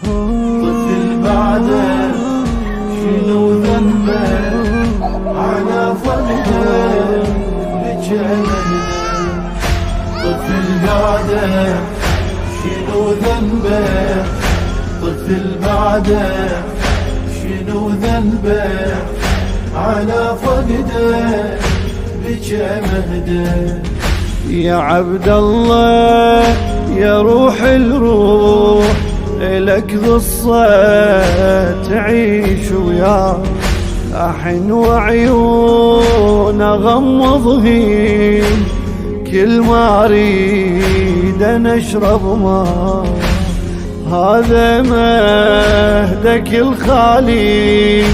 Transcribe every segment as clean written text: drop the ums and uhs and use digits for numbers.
طفل بعده شنو ذنبه على فقده لجمله. طفل بعده شنو ذنبه، طفل بعده شنو ذنبه على فقده بجمهده. يا عبد الله يا روح الروح إلك قصة تعيش وياه، أحن وعيون أغمضهن كل ما أريد أنا أشرب ماء. هذا مهدك الخالي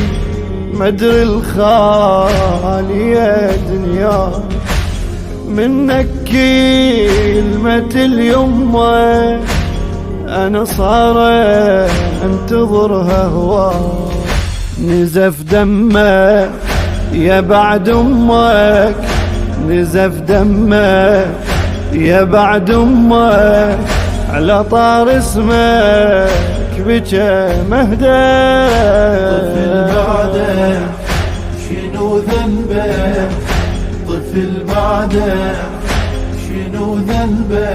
مدري الخالي يا دنيا، منك كلمة اليمة أنا صار انتظرها هوا. نزف دمك يا بعد أمك، نزف دمك يا بعد أمك، على طار اسمك بجا مهدى. طفل بعده شنو ذنبه، طفل بعده شنو ذنبه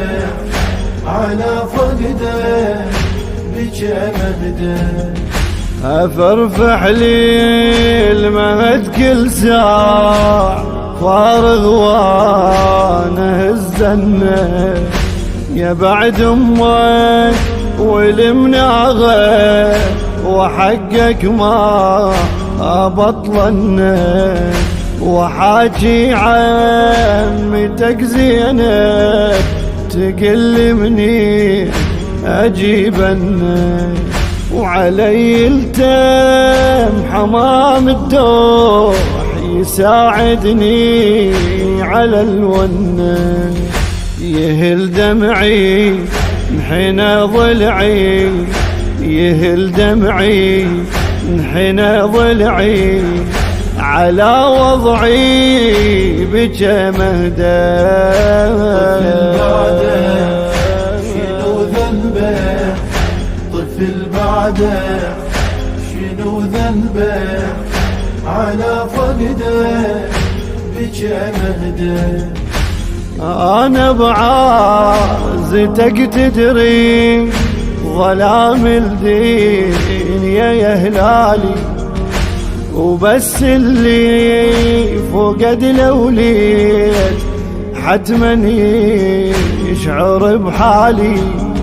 على فقده بجا مهدى. أفرفح لي المهد كل ساعة فارغ وانا هزنه، يا بعد امك والمناغه وحقك ما ابطلنه، وحاجي عمتك زينب تقل مني اجيبنه، وعلي التم حمام الدوح يساعدني على الونه. يهل دمعي انحنى ضلعي، يهل دمعي انحنى ضلعي، على وضعي بجا مهدى. طفل بعده شنو ذنبه، طفل بعده شنو ذنبه على فقده بجا مهدى. أنا بعازتك تدري ظلام الدين يا هلالي، وبس اللي فقد الأوليد حتما يشعر بحالي.